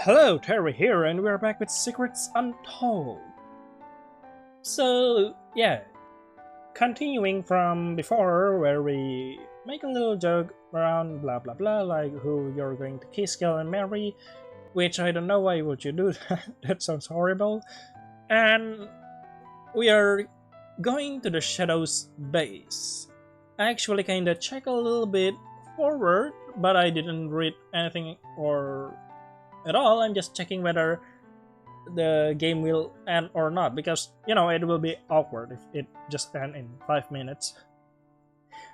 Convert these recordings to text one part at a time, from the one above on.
Hello, Terry here, and we're back with Secrets Untold. So, yeah, continuing from before, where we make a little joke around blah blah blah, like who you're going to kiss, kill, and marry, which I don't know why would you do that. That sounds horrible. And we are going to the Shadows base. I actually kinda check a little bit forward, but I didn't read anything or at all. I'm just checking whether the game will end or not, because it will be awkward if it just ends in 5 minutes.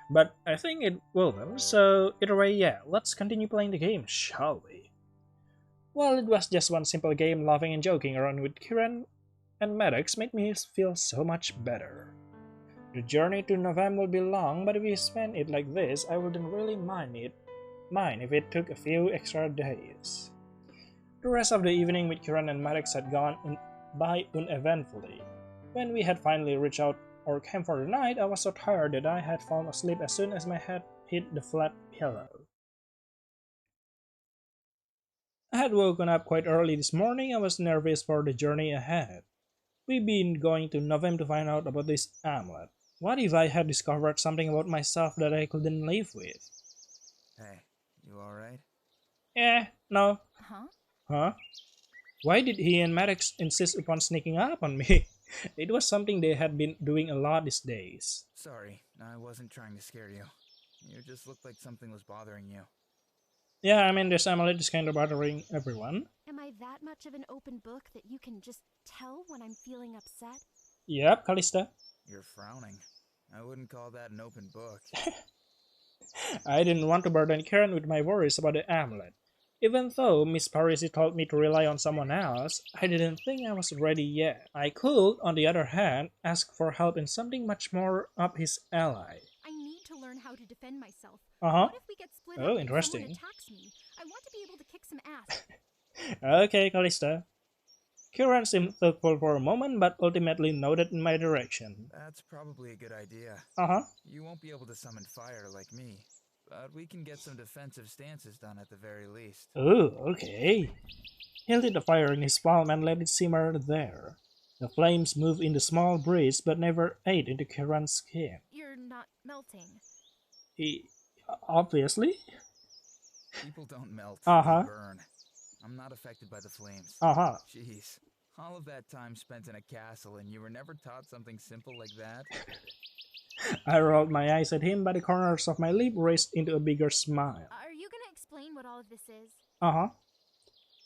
But I think it will then, so either way, yeah, let's continue playing the game, shall we? Well, it was just one simple game. Laughing and joking around with Kiran and Maddox made me feel so much better. The journey to Novem will be long, but if we spend it like this, I wouldn't really mind if it took a few extra days. The rest of the evening with Kiran and Maddox had gone by uneventfully. When we had finally reached out our camp for the night, I was so tired that I had fallen asleep as soon as my head hit the flat pillow. I had woken up quite early this morning. I was nervous for the journey ahead. We've been going to Novem to find out about this amulet. What if I had discovered something about myself that I couldn't live with? Hey, you alright? No. Huh? Huh? Why did he and Maddox insist upon sneaking up on me? It was something they had been doing a lot these days. Sorry, I wasn't trying to scare you. You just looked like something was bothering you. Yeah, I mean, this amulet is kind of bothering everyone. Am I that much of an open book that you can just tell when I'm feeling upset? Yep, Callista. You're frowning. I wouldn't call that an open book. I didn't want to burden Karen with my worries about the amulet. Even though Miss Parisi told me to rely on someone else, I didn't think I was ready yet. I could, on the other hand, ask for help in something much more up his alley. I need to learn how to defend myself. Uh-huh. What if we get split Oh, up and interesting. someone attacks me? I want to be able to kick some ass. Okay, Callista. Kiran seemed thoughtful for a moment, but ultimately nodded in my direction. That's probably a good idea. Uh-huh. You won't be able to summon fire like me, but we can get some defensive stances done at the very least. Oh, okay. He lit a fire in his palm and let it simmer there. The flames moved in the small breeze but never ate into Kiran's skin. You're not melting. He... obviously? People don't melt, Uh-huh. they burn. I'm not affected by the flames. Uh-huh. Jeez, all of that time spent in a castle and you were never taught something simple like that? I rolled my eyes at him, but the corners of my lip raised into a bigger smile. Are you gonna explain what all of this is? Uh-huh.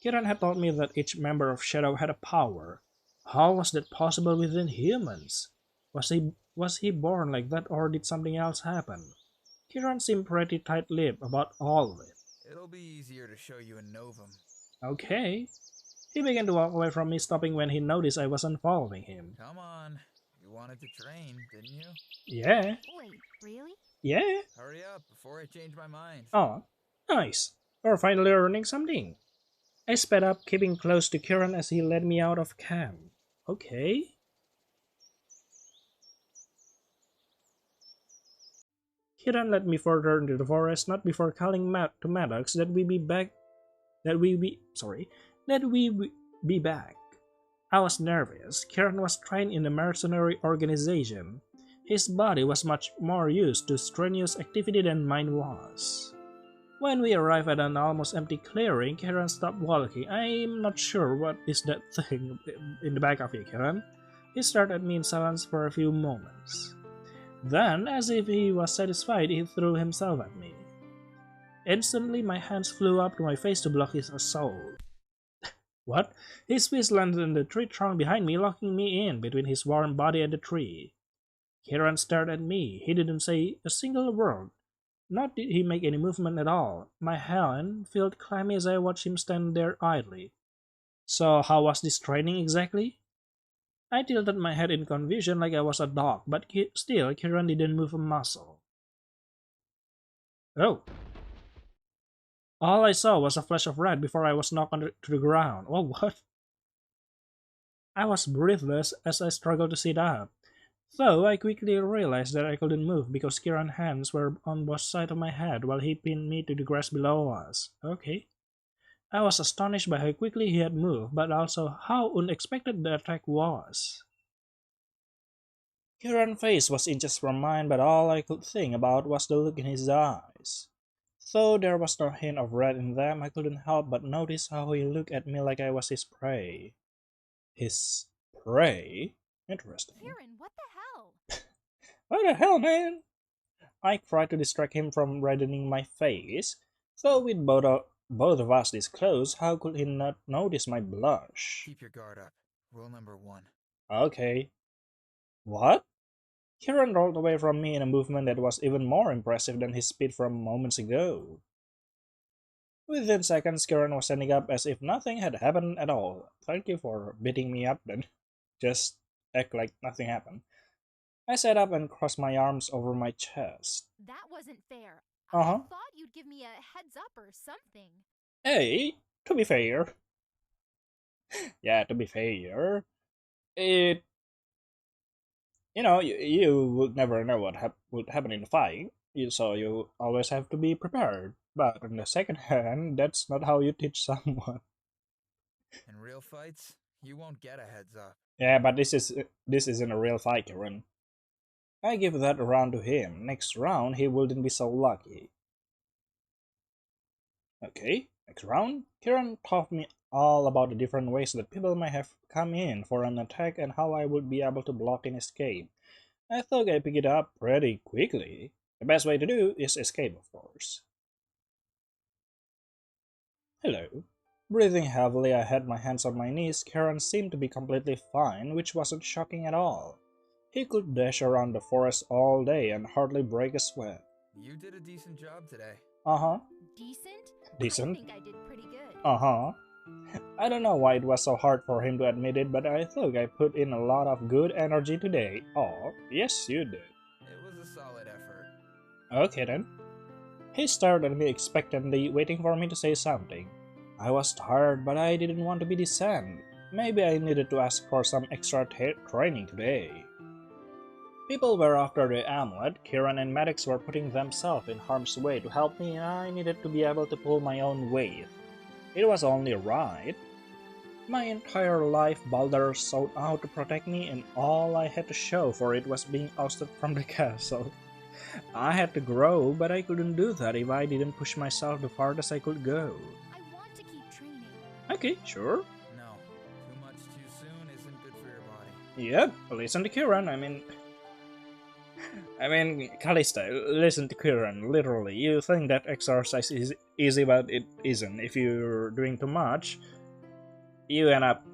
Kiran had told me that each member of Shadow had a power. How was that possible within humans? Was he born like that, or did something else happen? Kiran seemed pretty tight-lipped about all of it. It'll be easier to show you in Novum. Okay. He began to walk away from me, stopping when he noticed I wasn't following him. Come on, you wanted to train, didn't you? Yeah. Wait, really? Yeah. Hurry up before I change my mind. Oh, nice. We're finally learning something. I sped up, keeping close to Kiran as he led me out of camp. Okay. Kiran led me further into the forest, not before calling to Maddox that we be back. I was nervous. Kiran was trained in a mercenary organization. His body was much more used to strenuous activity than mine was. When we arrived at an almost empty clearing, Kiran stopped walking. I'm not sure what is that thing in the back of you, Kiran. He stared at me in silence for a few moments. Then, as if he was satisfied, he threw himself at me. Instantly, my hands flew up to my face to block his assault. What? His fist landed in the tree trunk behind me, locking me in between his warm body and the tree. Kiran stared at me. He didn't say a single word. Nor did he make any movement at all. My hand felt clammy as I watched him stand there idly. So how was this training exactly? I tilted my head in confusion like I was a dog, but still Kiran didn't move a muscle. Oh. All I saw was a flash of red before I was knocked to the ground. Oh, what? I was breathless as I struggled to sit up. Though I quickly realized that I couldn't move because Kiran's hands were on both sides of my head while he pinned me to the grass below us. Okay. I was astonished by how quickly he had moved, but also how unexpected the attack was. Kieran's face was inches from mine, but all I could think about was the look in his eyes. Though there was no hint of red in them, I couldn't help but notice how he looked at me like I was his prey. His prey? Interesting. Kieran, what the hell? What the hell, man? I tried to distract him from reddening my face. Though with both of us this close, how could he not notice my blush? Keep your guard up. Rule number 1. Okay. What? Kieran rolled away from me in a movement that was even more impressive than his speed from moments ago. Within seconds, Kieran was standing up as if nothing had happened at all. Thank you for beating me up then. Just act like nothing happened. I sat up and crossed my arms over my chest. That wasn't fair. Uh-huh. I thought you'd give me a heads up or something. Hey, to be fair. Yeah, to be fair. It... you would never know what would happen in the fight, so you always have to be prepared. But on the second hand, that's not how you teach someone. In real fights, you won't get a heads up. Yeah, but this isn't a real fight, Kieran. I give that round to him. Next round, he wouldn't be so lucky. Okay, next round, Kieran taught me all about the different ways that people might have come in for an attack and how I would be able to block and escape. I thought I picked it up pretty quickly. The best way to do is escape, of course. Hello. Breathing heavily, I had my hands on my knees. Kieran seemed to be completely fine, which wasn't shocking at all. He could dash around the forest all day and hardly break a sweat. You did a decent job today. Uh-huh. Decent? Decent? I think I did pretty good. Uh-huh. I don't know why it was so hard for him to admit it, but I thought I put in a lot of good energy today. Oh, yes you did. It was a solid effort. Okay then. He stared at me expectantly, waiting for me to say something. I was tired, but I didn't want to be dissent. Maybe I needed to ask for some extra training today. People were after the amulet. Kieran and Maddox were putting themselves in harm's way to help me, and I needed to be able to pull my own weight. It was only right. My entire life Baldur sought out to protect me, and all I had to show for it was being ousted from the castle. I had to grow, but I couldn't do that if I didn't push myself the farthest I could go. I want to keep training. Okay, sure. No, too much too soon isn't good for your body. Yep, listen to Kieran, I mean, Callista, listen to Kieran, literally. You think that exercise is easy, but it isn't. If you're doing too much, you end up...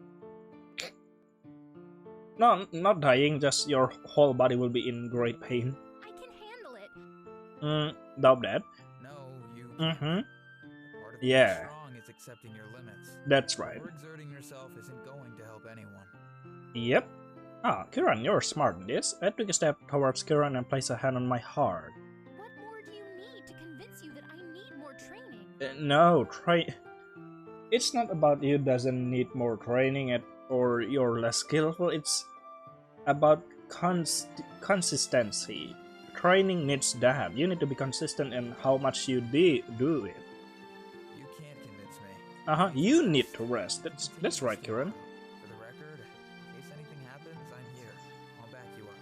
not dying, just your whole body will be in great pain. I can handle it. Doubt that. No, you... Mm-hmm. Part of Yeah. being strong is accepting your limits. That's right. Overexerting yourself isn't going to help anyone. Yep. Ah, Kieran, you're smart in this. I took a step towards Kieran and placed a hand on my heart. What more do you need to convince you that I need more training? No, It's not about you doesn't need more training or you're less skillful. It's about consistency. Training needs that. You need to be consistent in how much you do it. You can't convince me. You need to rest. That's right, Kieran. For the record, in case anything happens, I'm here. I'll back you up.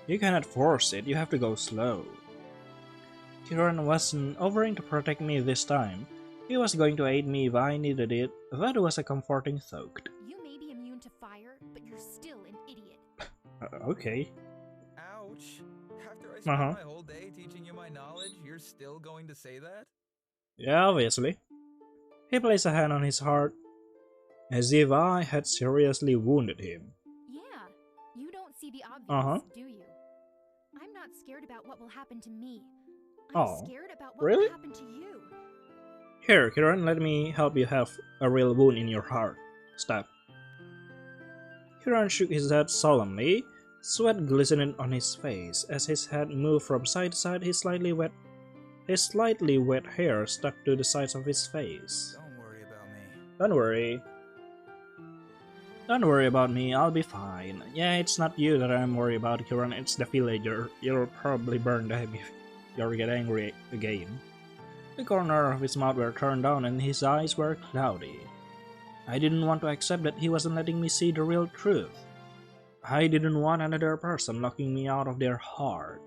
You cannot force it. You have to go slow. Kieran wasn't offering to protect me this time. He was going to aid me if I needed it. That was a comforting thought. You may be immune to fire, but you're still an idiot. Okay. Ouch! After I spent Uh-huh. my whole day teaching you my knowledge, you're still going to say that? Yeah, obviously. He placed a hand on his heart, as if I had seriously wounded him. Yeah, you don't see the obvious, Uh-huh. do you? I'm not scared about what will happen to me. I'm Oh, scared about what really? will happen to you. Here, Kieran, let me help you have a real wound in your heart. Stop. Kieran shook his head solemnly, sweat glistening on his face. As his head moved from side to side, his slightly wet hair stuck to the sides of his face. Don't worry about me. Don't worry. Don't worry about me, I'll be fine. Yeah, it's not you that I'm worried about, Kieran, it's the villager. You'll probably burn them if you get angry again. The corner of his mouth were turned down and his eyes were cloudy. I didn't want to accept that he wasn't letting me see the real truth. I didn't want another person locking me out of their heart.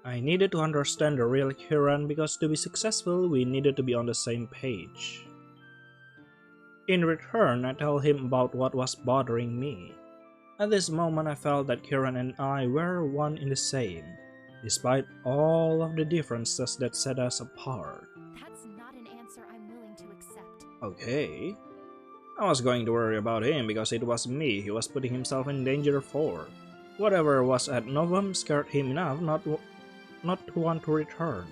I needed to understand the real Kieran because to be successful, we needed to be on the same page. In return, I told him about what was bothering me. At this moment, I felt that Kieran and I were one in the same, despite all of the differences that set us apart. That's not an answer I'm willing to accept. Okay. I was going to worry about him because it was me he was putting himself in danger for. Whatever was at Novum scared him enough not to want to return.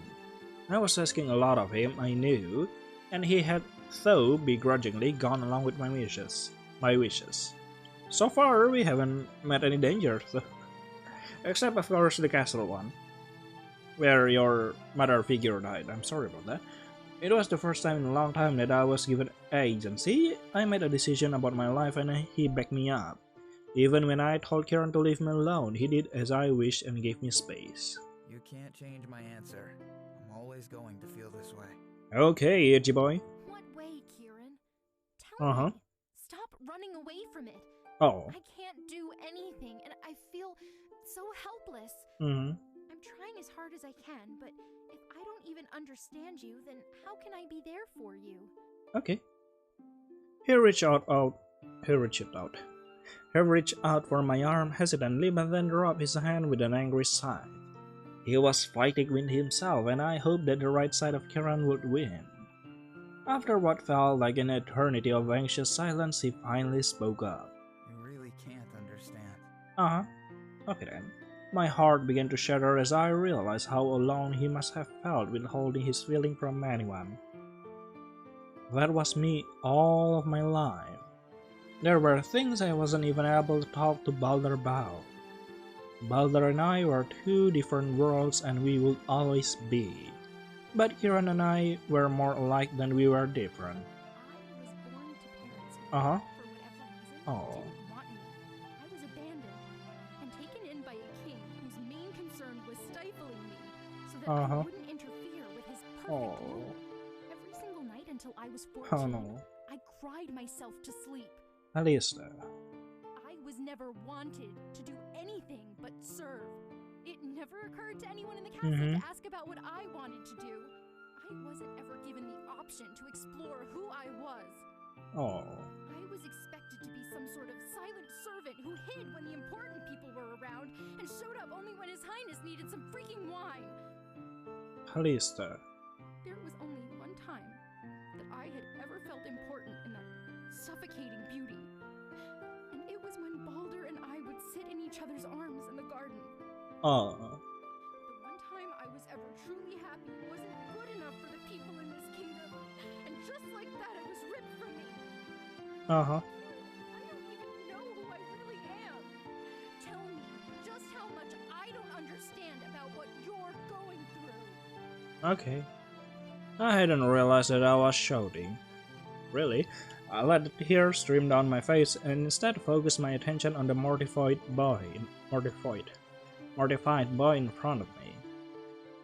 I was asking a lot of him, I knew, and he had, though begrudgingly, gone along with my wishes. So far, we haven't met any dangers, except of course the castle one, where your mother figure died. I'm sorry about that. It was the first time in a long time that I was given agency. I made a decision about my life and he backed me up. Even when I told Kieran to leave me alone, he did as I wished and gave me space. You can't change my answer. I'm always going to feel this way. Okay, itchy boy. What way, Kieran? Tell me. Stop running away from it. Oh. I can't do anything, and I feel so helpless. I'm trying as hard as I can, but if I don't even understand you, then how can I be there for you? Okay. He reached out for my arm hesitantly, but then dropped his hand with an angry sigh. He was fighting with himself, and I hoped that the right side of Kieran would win. After what felt like an eternity of anxious silence, he finally spoke up. You really can't understand. Okay then. My heart began to shatter as I realized how alone he must have felt withholding his feeling from anyone. That was me all of my life. There were things I wasn't even able to talk to Balder about. Balder and I were two different worlds and we would always be. But Kieran and I were more alike than we were different. I was born to parents who, for whatever reason, Oh. didn't want me. I was abandoned and taken in by a king whose main concern was stifling me so that I wouldn't interfere with his perfect rule. Every single night until I was 14, Oh no. I cried myself to sleep. Alistair. I was never wanted to do anything but serve. It never occurred to anyone in the castle to ask about what I wanted to do. I wasn't ever given the option to explore who I was. Oh. I was expected to be some sort of silent servant who hid when the important people were around and showed up only when His Highness needed some freaking wine. Alistair. There was only one time that I had ever felt important in that suffocating beauty. And it was when Balder and I would sit in each other's arms in the garden. Oh. The one time I was ever truly happy wasn't good enough for the people in this kingdom. And just like that, it was ripped from me. I don't even know who I really am. Tell me just how much I don't understand about what you're going through. Okay. I hadn't realized that I was shouting. Really? I let the tears stream down my face and instead focused my attention on the mortified boy in front of me.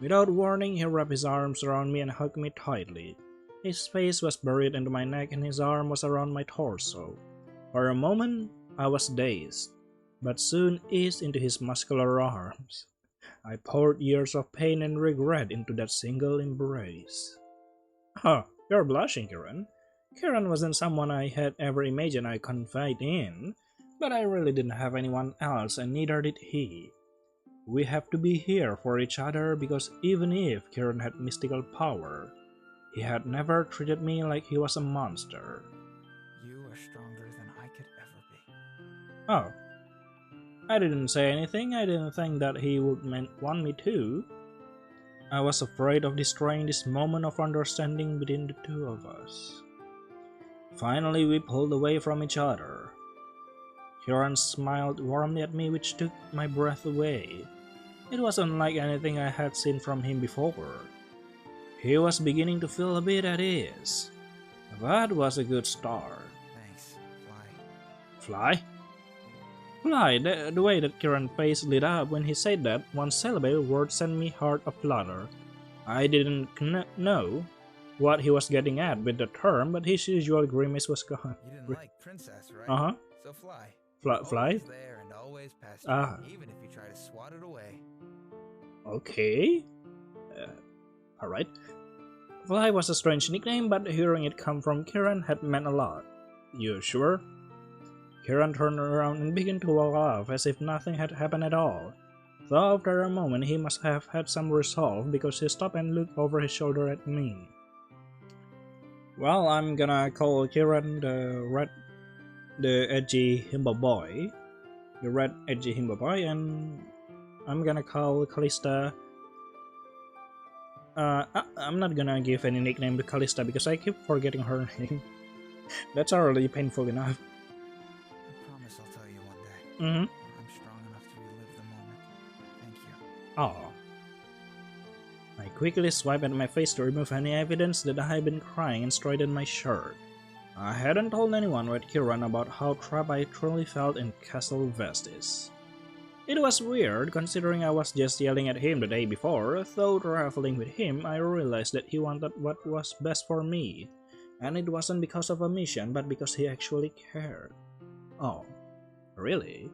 Without warning, he wrapped his arms around me and hugged me tightly. His face was buried into my neck and his arm was around my torso. For a moment, I was dazed, but soon eased into his muscular arms. I poured years of pain and regret into that single embrace. You're blushing, Kieran. Kieran wasn't someone I had ever imagined I confide in, but I really didn't have anyone else and neither did he. We have to be here for each other because even if Kieran had mystical power, he had never treated me like he was a monster. You are stronger than I could ever be. Oh. I didn't say anything. I didn't think that he would want me to. I was afraid of destroying this moment of understanding between the two of us. Finally, we pulled away from each other. Kieran smiled warmly at me, which took my breath away. It was unlike anything I had seen from him before. He was beginning to feel a bit at ease. That was a good start. Thanks, Fly. Fly? Fly, the way that Kieran's face lit up when he said that one syllable word sent me heart aflutter. I didn't know what he was getting at with the term, but his usual grimace was gone. You didn't like princess, right? Uh-huh. So fly. Fly? Always there and always past you, Ah, even if you try to swat it away. okay. Alright. Fly was a strange nickname, but hearing it come from Kiran had meant a lot. You sure? Kiran turned around and began to walk off as if nothing had happened at all. Though after a moment he must have had some resolve because he stopped and looked over his shoulder at me. Well, I'm gonna call Kiran the edgy himbo boy. The red edgy himbo boy, and I'm gonna call Callista. I'm not gonna give any nickname to Callista because I keep forgetting her name. That's already painful enough. I promise I'll tell you one day. Mm-hmm. I'm strong enough to relive the moment. Thank you. Oh. I quickly swiped at my face to remove any evidence that I had been crying and straightened my shirt. I hadn't told anyone with Kiran about how trapped I truly felt in Castle Vestis. It was weird considering I was just yelling at him the day before, though traveling with him I realized that he wanted what was best for me, and it wasn't because of a mission but because he actually cared. Oh, really?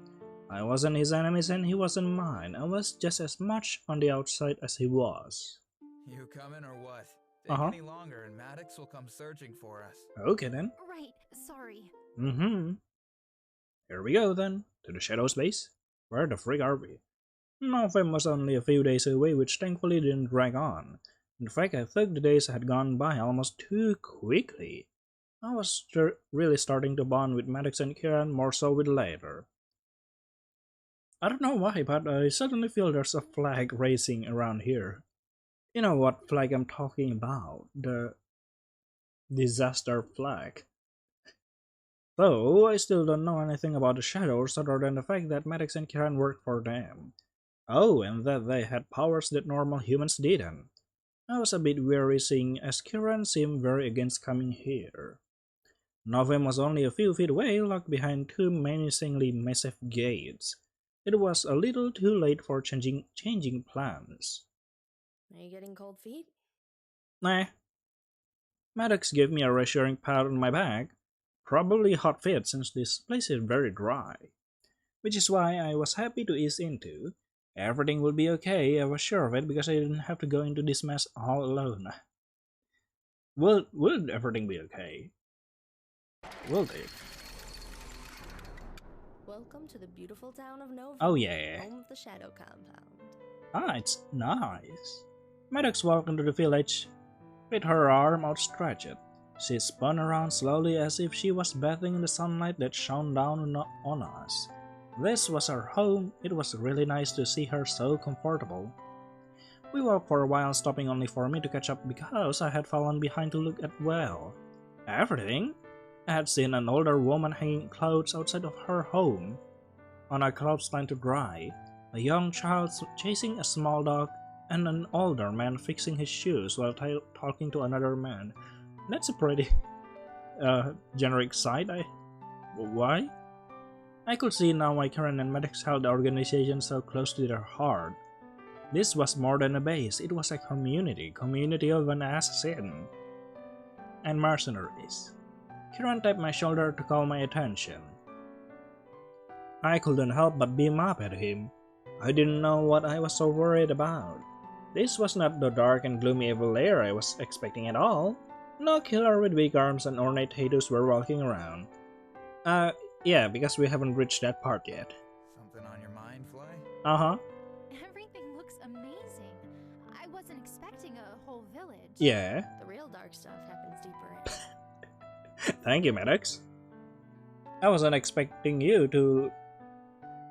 I wasn't his enemies and he wasn't mine. I was just as much on the outside as he was. You coming or what? Take Uh-huh. any longer and Maddox will come searching for us. Okay then. Right, sorry. Mm-hmm. Here we go then, to the Shadows base. Where the frick are we? November was only a few days away, which thankfully didn't drag on. In fact, I thought the days had gone by almost too quickly. I was really starting to bond with Maddox and Kieran, more so with later. I don't know why, but I suddenly feel there's a flag racing around here. You know what flag I'm talking about? The disaster flag. Though I still don't know anything about the Shadows other than the fact that Maddox and Kieran worked for them. Oh, and that they had powers that normal humans didn't. I was a bit weary seeing as Kieran seemed very against coming here. Novem was only a few feet away, locked behind two menacingly massive gates. It was a little too late for changing plans. Are you getting cold feet? Nah. Maddox gave me a reassuring pat on my back. Probably hot feet since this place is very dry. Which is why I was happy to ease into. Everything will be okay, I was sure of it because I didn't have to go into this mess all alone. Will everything be okay? Will it? Welcome to the beautiful town of Nova. Oh yeah. Home of the Shadow Compound. Ah, it's nice. Maddox walked into the village with her arm outstretched. She spun around slowly as if she was bathing in the sunlight that shone down on us. This was her home. It was really nice to see her so comfortable. We walked for a while, stopping only for me to catch up because I had fallen behind to look at, well, everything. I had seen an older woman hanging clothes outside of her home on a clothesline to dry, a young child chasing a small dog, and an older man fixing his shoes while talking to another man. That's a pretty generic sight. Why? I could see now why Karen and Maddox held the organization so close to their heart. This was more than a base, it was a community of an assassin and mercenaries. Kieran tapped my shoulder to call my attention. I couldn't help but beam up at him. I didn't know what I was so worried about. This was not the dark and gloomy evil lair I was expecting at all. No killer with big arms and ornate tattoos were walking around. Yeah, because we haven't reached that part yet. Something on your mind, Fly? Uh-huh. Everything looks amazing. I wasn't expecting a whole village. Yeah. The real dark stuff happens deeper in. Thank you, Maddox. I wasn't expecting you to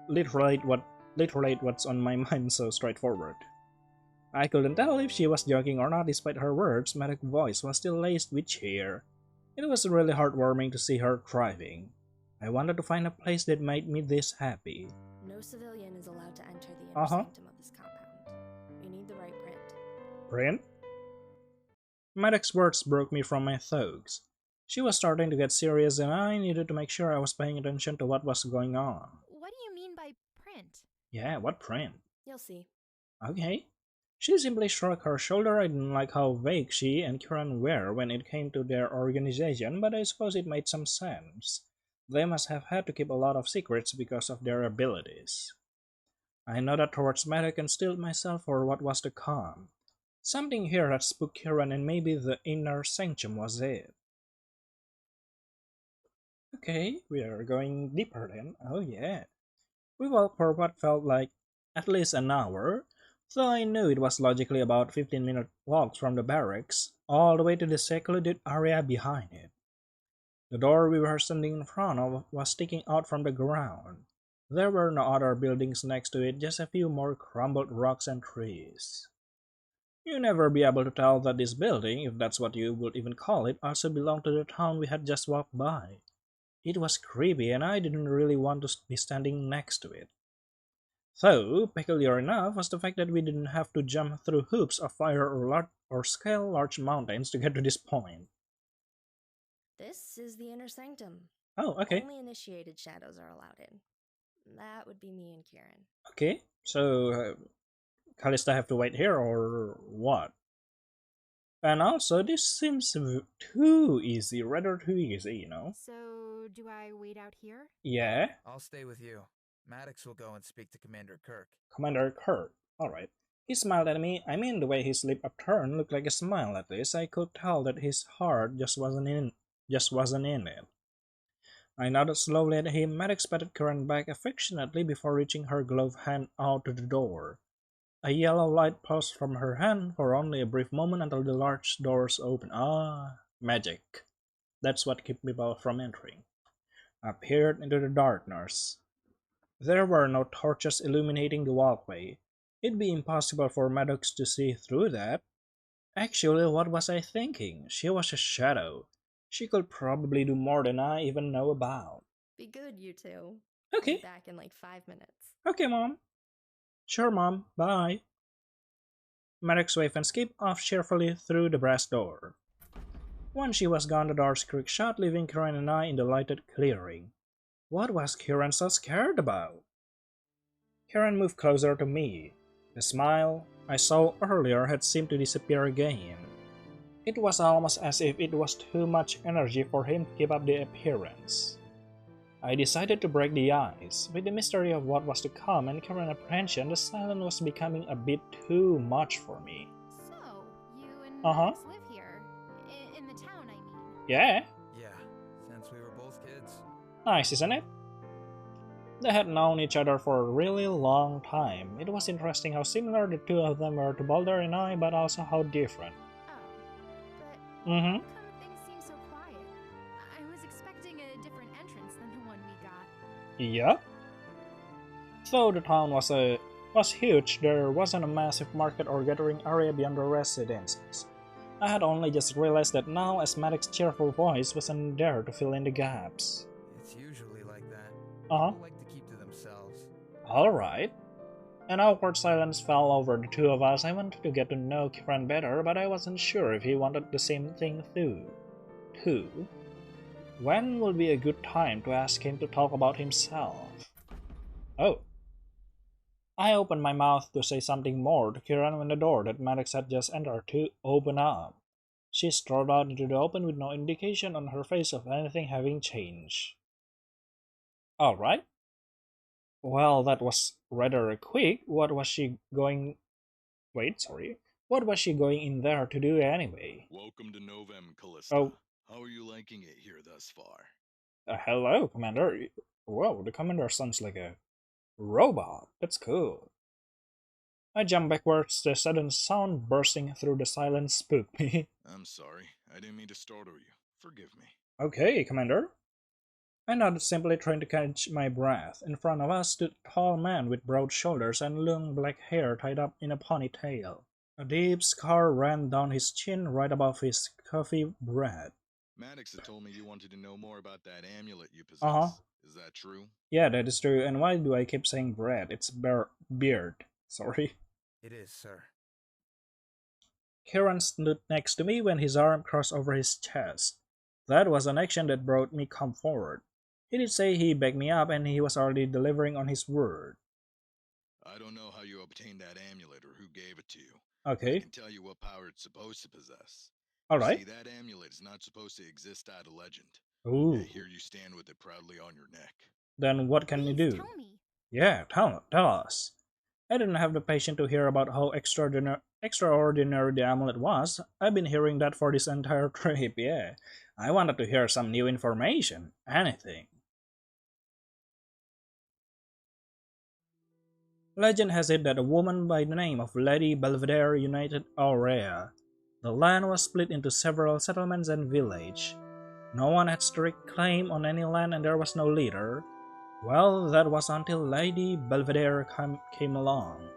literate what's on my mind so straightforward. I couldn't tell if she was joking or not despite her words. Maddox's voice was still laced with cheer. It was really heartwarming to see her thriving. I wanted to find a place that made me this happy. No civilian is allowed to enter the inner Uh-huh. sanctum of this compound. You need the right print. Print? Maddox's words broke me from my thoughts. She was starting to get serious and I needed to make sure I was paying attention to what was going on. What do you mean by print? Yeah, what print? You'll see. Okay. She simply shrugged her shoulder. I didn't like how vague she and Kieran were when it came to their organization, but I suppose it made some sense. They must have had to keep a lot of secrets because of their abilities. I nodded towards Maddox and stilled myself for what was to come. Something here had spooked Kieran, and maybe the inner sanctum was it. Okay, we are going deeper then. Oh yeah. We walked for what felt like at least an hour, though I knew it was logically about 15-minute walk from the barracks, all the way to the secluded area behind it. The door we were standing in front of was sticking out from the ground. There were no other buildings next to it, just a few more crumbled rocks and trees. You'd never be able to tell that this building, if that's what you would even call it, also belonged to the town we had just walked by. It was creepy, and I didn't really want to be standing next to it. Though, peculiar enough was the fact that we didn't have to jump through hoops of fire or scale large mountains to get to this point. This is the inner sanctum. Oh, okay. Only initiated shadows are allowed in. That would be me and Kieran. Okay, so Callista have to wait here or what? And also, this seems too easy, rather too easy, you know? So, do I wait out here? Yeah, I'll stay with you. Maddox will go and speak to Commander Kirk. Commander Kurt. Alright. He smiled at me. I mean, the way his lip upturned looked like a smile at least. I could tell that his heart just wasn't in it. I nodded slowly at him. Maddox patted Karen back affectionately before reaching her gloved hand out to the door. A yellow light pulsed from her hand for only a brief moment until the large doors opened. Ah, magic. That's what kept people from entering. I peered into the darkness. There were no torches illuminating the walkway. It'd be impossible for Maddox to see through that. Actually, what was I thinking? She was a shadow. She could probably do more than I even know about. Be good, you two. I'll Okay. be back in like 5 minutes. Okay, Mom. Sure, Mom. Bye. Maddox waved and skipped off cheerfully through the brass door. Once she was gone, the doors creaked shut, leaving Kieran and I in the lighted clearing. What was Kieran so scared about? Kieran moved closer to me. The smile I saw earlier had seemed to disappear again. It was almost as if it was too much energy for him to keep up the appearance. I decided to break the ice. With the mystery of what was to come and Kieran's apprehension, the silence was becoming a bit too much for me. So, you and Uh-huh. Maddox live here? In the town, I mean. Yeah, Yeah, since we were both kids. nice, isn't it? They had known each other for a really long time. It was interesting how similar the two of them were to Balder and I, but also how different. Oh, but Mm-hmm. how come things seem so quiet? I was expecting a different entrance than the one we got. Yep. Though the town was huge, there wasn't a massive market or gathering area beyond the residences. I had only just realized that now, as Maddox's cheerful voice wasn't there to fill in the gaps. It's usually like that. Uh-huh. People like to keep to themselves. Alright. An awkward silence fell over the two of us. I wanted to get to know Kieran better, but I wasn't sure if he wanted the same thing too. When would be a good time to ask him to talk about himself? Oh. I opened my mouth to say something more to Kieran when the door that Maddox had just entered to open up. She strode out into the open with no indication on her face of anything having changed. Alright. Well, that was rather quick. What was she going... Wait, sorry. What was she going in there to do anyway? Welcome to Novem, Callista. Oh. How are you liking it here thus far? Hello, Commander. Whoa, the Commander sounds like a robot. That's cool. I jumped backwards. The sudden sound bursting through the silence spooked me. I'm sorry. I didn't mean to startle you. Forgive me. Okay, Commander. I nodded, simply trying to catch my breath. In front of us stood a tall man with broad shoulders and long black hair tied up in a ponytail. A deep scar ran down his chin right above his coffee breath. Maddox had told me you wanted to know more about that amulet you possess. Uh-huh. Is that true? Yeah, that is true. And why do I keep saying bread? It's beard. Sorry. It is, sir. Kieran stood next to me when his arm crossed over his chest. That was an action that brought me comfort. He did say he backed me up and he was already delivering on his word. I don't know how you obtained that amulet or who gave it to you, I Okay, can tell you what power it's supposed to possess. You alright. see, that amulet is not supposed to exist out of legend. Ooh, Yet here you stand with it proudly on your neck. then what can you Please do? tell me. Yeah, tell us. I didn't have the patience to hear about how extraordinary the amulet was. I've been hearing that for this entire trip, yeah. I wanted to hear some new information. Anything. Legend has it that a woman by the name of Lady Belvedere united Aurea. The land was split into several settlements and villages. No one had strict claim on any land and there was no leader. Well, that was until Lady Belvedere came along.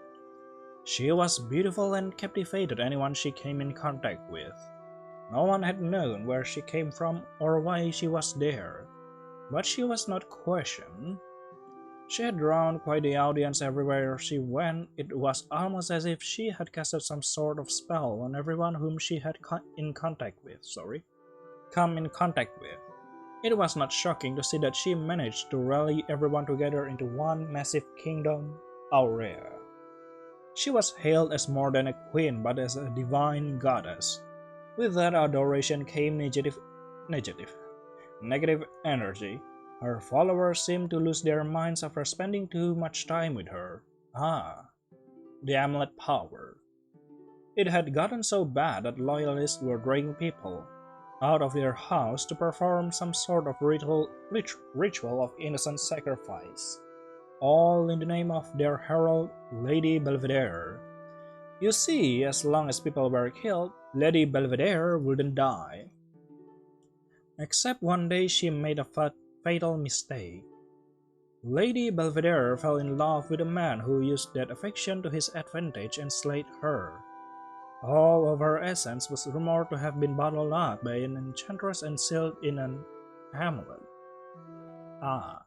She was beautiful and captivated anyone she came in contact with. No one had known where she came from or why she was there, but she was not questioned. She had drawn quite the audience everywhere she went. It was almost as if she had casted some sort of spell on everyone whom she had come in contact with. It was not shocking to see that she managed to rally everyone together into one massive kingdom, Aurea. She was hailed as more than a queen but as a divine goddess. With that adoration came negative, negative energy. Her followers seemed to lose their minds after spending too much time with her. Ah, the amulet power. It had gotten so bad that loyalists were dragging people out of their house to perform some sort of ritual of innocent sacrifice, all in the name of their herald, Lady Belvedere. You see, as long as people were killed, Lady Belvedere wouldn't die. Except one day she made a fatal mistake. Lady Belvedere fell in love with a man who used that affection to his advantage and slayed her. All of her essence was rumored to have been bottled up by an enchantress and sealed in an amulet. Ah,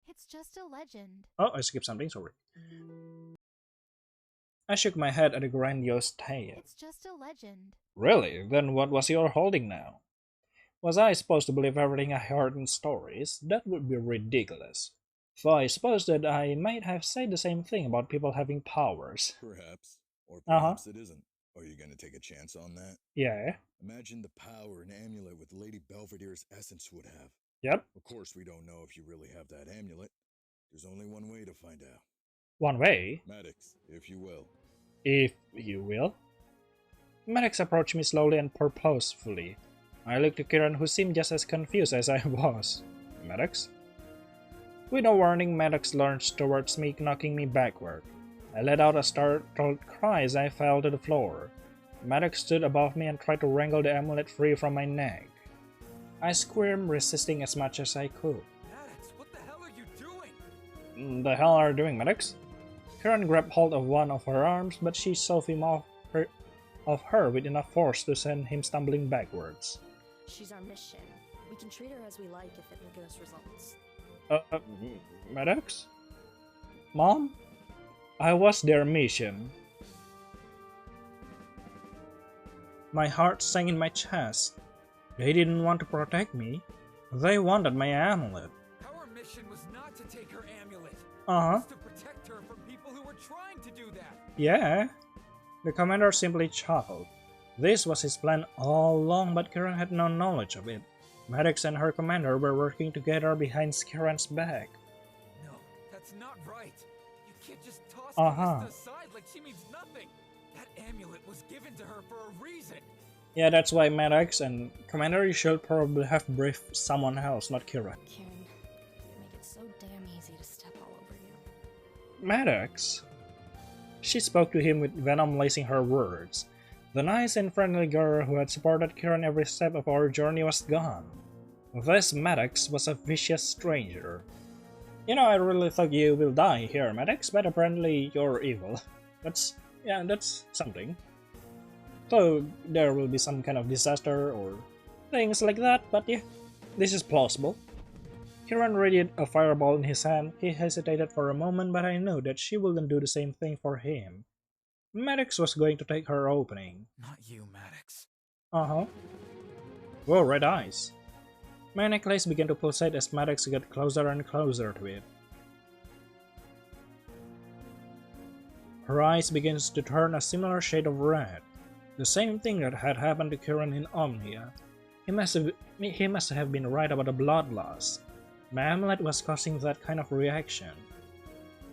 It's just a legend. oh, I skipped something, sorry. I shook my head at the grandiose tale. It's just a legend. Really? Then what was your holding now? Was I supposed to believe everything I heard in stories? That would be ridiculous. So I suppose that I might have said the same thing about people having powers. Perhaps. Or Uh-huh. perhaps it isn't. Are you going to take a chance on that? Yeah. Imagine the power an amulet with Lady Belvedere's essence would have. Yep. Of course, we don't know if you really have that amulet. There's only one way to find out. One way, Maddox, if you will. if you will. Maddox approached me slowly and purposefully. I looked to Kiran, who seemed just as confused as I was. Maddox? With no warning, Maddox lurched towards me, knocking me backward. I let out a startled cry as I fell to the floor. Maddox stood above me and tried to wrangle the amulet free from my neck. I squirmed, resisting as much as I could. Maddox, what the hell are you doing? The hell are you doing, Maddox? Karen grabbed hold of one of her arms, but she shoved him off her with enough force to send him stumbling backwards. She's our mission. We can treat her as we like if it will get us results. Maddox? Mom? I was their mission. My heart sank in my chest. They didn't want to protect me. They wanted my amulet. Our mission was not to take her amulet. Uh-huh. It was to protect her from people who were trying to do that. Yeah. The commander simply chuckled. This was his plan all along, but Kiran had no knowledge of it. Maddox and her commander were working together behind Kiran's back. No, that's not right. You can't just toss Uh-huh. Callista aside like she means nothing. That amulet was given to her for a reason. Yeah, that's why Maddox and Commander, you should probably have briefed someone else, not Kiran. Karen, you make it so damn easy to step all over you. Maddox? She spoke to him with venom lacing her words. The nice and friendly girl who had supported Kiran every step of our journey was gone. This Maddox was a vicious stranger. You know, I really thought you will die here, Maddox, but apparently you're evil. That's something. So there will be some kind of disaster or things like that, but yeah, this is plausible. Kiran readied a fireball in his hand. He hesitated for a moment, but I knew that she wouldn't do the same thing for him. Maddox was going to take her opening. Not you, Maddox. Uh-huh. Whoa, red eyes. My necklace began to pulsate as Maddox got closer and closer to it. Her eyes began to turn a similar shade of red. The same thing that had happened to Kieran in Omnia. He must have been right about the blood loss. My amulet was causing that kind of reaction.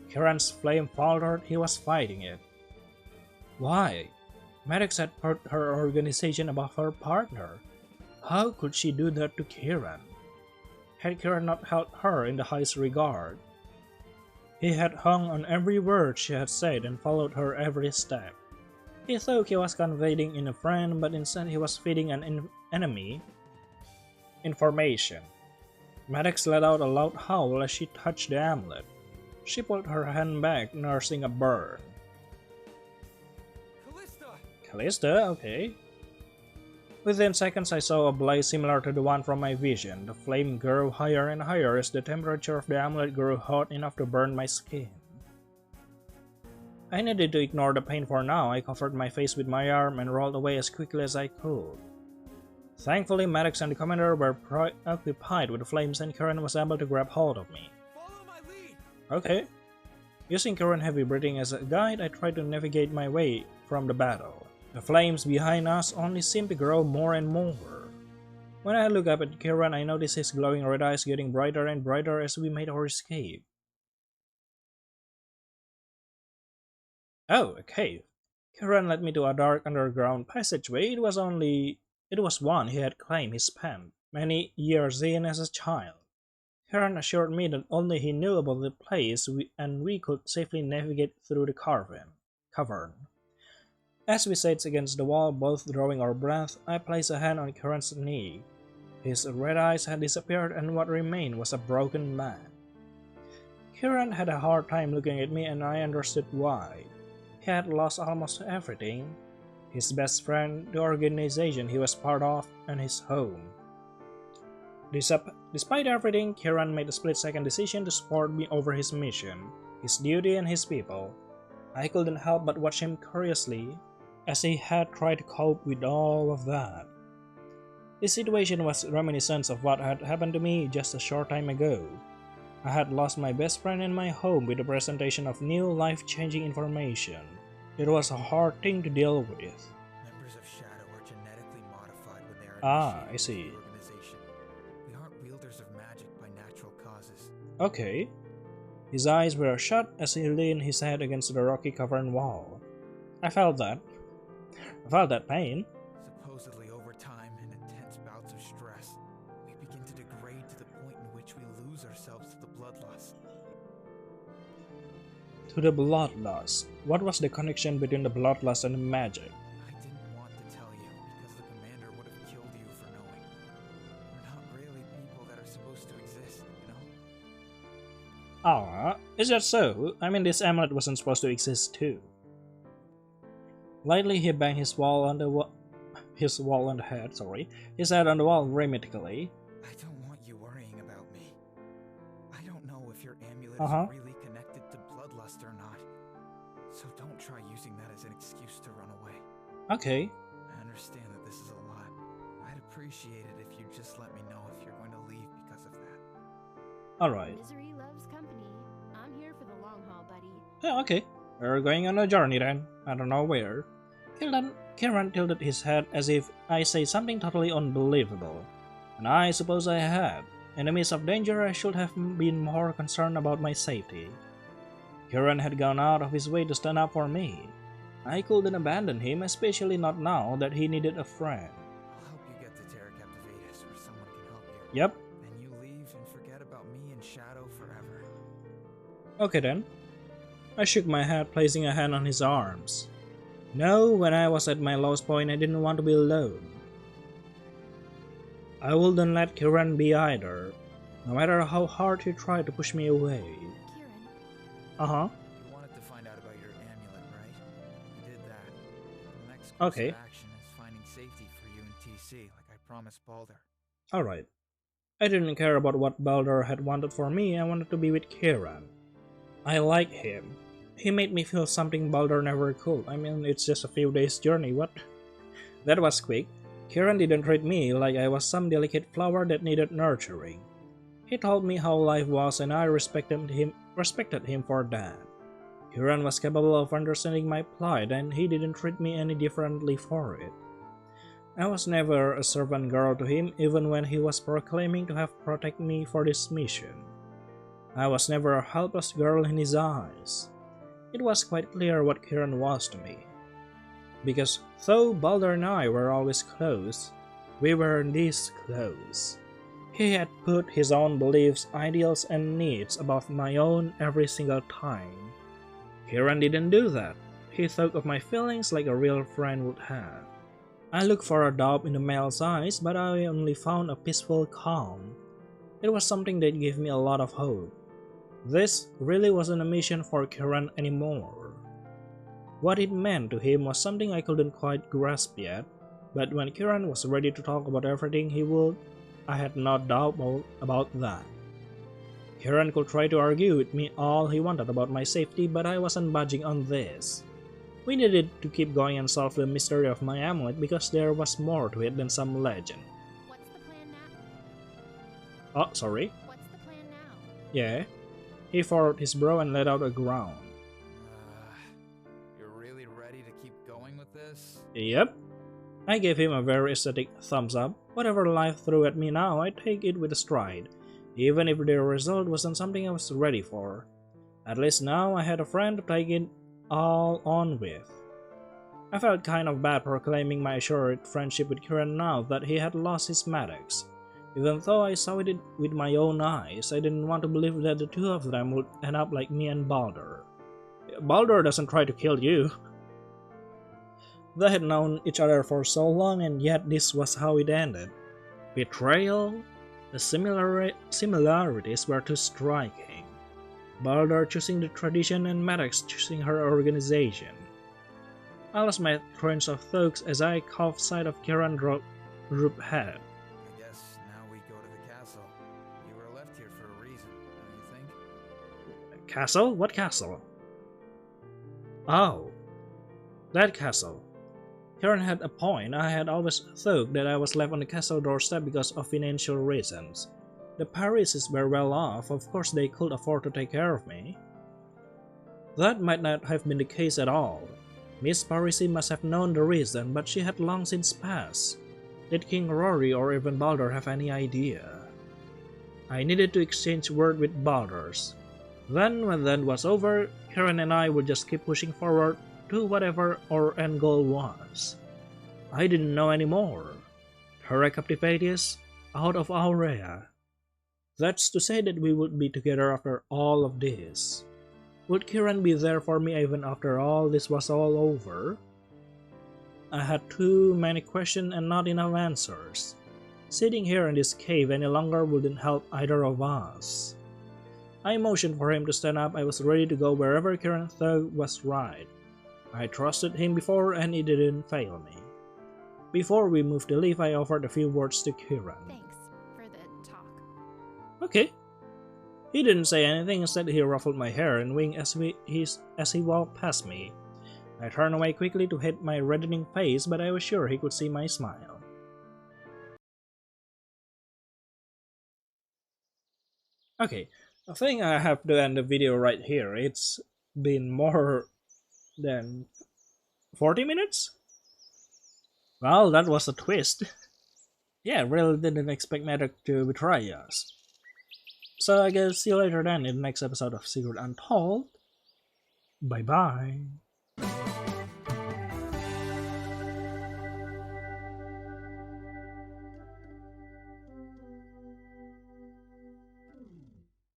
Kieran's flame faltered, he was fighting it. Why? Maddox had put her organization above her partner. How could she do that to Kieran? Had Kieran not held her in the highest regard? He had hung on every word she had said and followed her every step. He thought he was confiding in a friend, but instead he was feeding an enemy information. Maddox let out a loud howl as she touched the amulet. She pulled her hand back, nursing a burn. Callista, okay. Within seconds I saw a blaze similar to the one from my vision. The flame grew higher and higher as the temperature of the amulet grew hot enough to burn my skin. I needed to ignore the pain for now. I covered my face with my arm and rolled away as quickly as I could. Thankfully, Maddox and the commander were preoccupied with the flames and Kieran was able to grab hold of me. Follow my lead. Okay. Using Kieran's heavy breathing as a guide, I tried to navigate my way from the battle. The flames behind us only seemed to grow more and more. When I looked up at Kieran, I noticed his glowing red eyes getting brighter and brighter as we made our escape. Oh, a cave. Kieran led me to a dark underground passageway. It was one he had claimed he spent many years in as a child. Kieran assured me that only he knew about the place and we could safely navigate through the cavern. As we sat against the wall, both drawing our breath, I placed a hand on Kieran's knee. His red eyes had disappeared and what remained was a broken man. Kieran had a hard time looking at me and I understood why. He had lost almost everything: his best friend, the organization he was part of, and his home. Despite everything, Kieran made a split-second decision to support me over his mission, his duty, and his people. I couldn't help but watch him curiously, as he had tried to cope with all of that. This situation was reminiscent of what had happened to me just a short time ago. I had lost my best friend in my home with the presentation of new life-changing information. It was a hard thing to deal with. Members of Shadow are genetically modified when they are I initiated see. into the organization. We aren't wielders of magic by natural causes. Okay. His eyes were shut as he leaned his head against the rocky cavern wall. I felt that. I felt that pain. Supposedly over time and intense bouts of stress, we begin to degrade to the point in which we lose ourselves to the bloodlust. To the bloodlust. What was the connection between the bloodlust and the magic? I didn't want to tell you because the commander would have killed you for knowing. We're not really people that are supposed to exist, you know? Is that so? I mean, this amulet wasn't supposed to exist too. Lightly he banged his head on the wall rhythmically. I don't want you worrying about me. I don't know if your amulet Uh-huh. is really connected to bloodlust or not. So don't try using that as an excuse to run away. Okay. I understand that this is a lot. I'd appreciate it if you just let me know if you're going to leave because of that. Alright. Misery loves company. I'm here for the long haul, buddy. Yeah, okay. We're going on a journey then. I don't know where. Kieran tilted his head as if I say something totally unbelievable. And I suppose I had. In the midst of danger, I should have been more concerned about my safety. Kieran had gone out of his way to stand up for me. I couldn't abandon him, especially not now that he needed a friend. I'll help you get to Terra Captivatus where someone can help you. Yep. Then you leave and forget about me and Shadow forever. Okay then. I shook my head, placing a hand on his arms. No, when I was at my lowest point, I didn't want to be alone. I wouldn't let Kieran be either, no matter how hard he tried to push me away. Kieran, Uh-huh. You wanted to find out about your amulet, right? You did that. The next course Okay. of action is finding safety for you and TC, like I promised Balder. Alright. I didn't care about what Balder had wanted for me, I wanted to be with Kieran. I like him. He made me feel something Balder never could. I mean, it's just a few days journey, what? That was quick. Kieran didn't treat me like I was some delicate flower that needed nurturing. He told me how life was and I respected him for that. Kiran was capable of understanding my plight and he didn't treat me any differently for it. I was never a servant girl to him even when he was proclaiming to have protected me for this mission. I was never a helpless girl in his eyes. It was quite clear what Kiran was to me. Because though Balder and I were always close, we weren't this close. He had put his own beliefs, ideals, and needs above my own every single time. Kiran didn't do that. He thought of my feelings like a real friend would have. I looked for a doubt in the male's eyes, but I only found a peaceful calm. It was something that gave me a lot of hope. This really wasn't a mission for Kiran anymore. What it meant to him was something I couldn't quite grasp yet, but when Kiran was ready to talk about everything he would, I had no doubt about that. Kiran could try to argue with me all he wanted about my safety, but I wasn't budging on this. We needed to keep going and solve the mystery of my amulet because there was more to it than some legend. What's the plan now? Oh, sorry? What's the plan now? Yeah. He furrowed his brow and let out a groan. You're really ready to keep going with this? Yep. I gave him a very aesthetic thumbs up. Whatever life threw at me now, I take it with a stride, even if the result wasn't something I was ready for. At least now I had a friend to take it all on with. I felt kind of bad proclaiming my assured friendship with Kiran now that he had lost his Maddox. Even though I saw it with my own eyes, I didn't want to believe that the two of them would end up like me and Balder. Balder doesn't try to kill you. They had known each other for so long, and yet this was how it ended. Betrayal? The similarities were too striking. Balder choosing the tradition and Maddox choosing her organization. I lost my trains of thoughts as I caught sight of Kiran's drooped head. I guess now we go to the castle. You were left here for a reason, don't you think? Castle? What castle? Oh, that castle. Kiran had a point. I had always thought that I was left on the castle doorstep because of financial reasons. The Parises were well off, of course they could afford to take care of me. That might not have been the case at all. Miss Parisi must have known the reason, but she had long since passed. Did King Rory or even Balder have any idea? I needed to exchange word with Balders. Then, when that was over, Kiran and I would just keep pushing forward to whatever our end goal was. I didn't know anymore. Terra Captivatis, out of Aurea. That's to say that we would be together after all of this. Would Kiran be there for me even after all this was all over? I had too many questions and not enough answers. Sitting here in this cave any longer wouldn't help either of us. I motioned for him to stand up. I was ready to go wherever Kiran thought was right. I trusted him before and he didn't fail me. Before we moved to leave, I offered a few words to Kiran. Thanks for the talk. Okay. He didn't say anything, instead he ruffled my hair and winked as he walked past me. I turned away quickly to hide my reddening face, but I was sure he could see my smile. Okay, I think I have to end the video right here. It's been more than 40 minutes? Well, that was a twist. Yeah, really didn't expect Maddox to betray us. So I guess see you later then in the next episode of Secret Untold. Bye bye.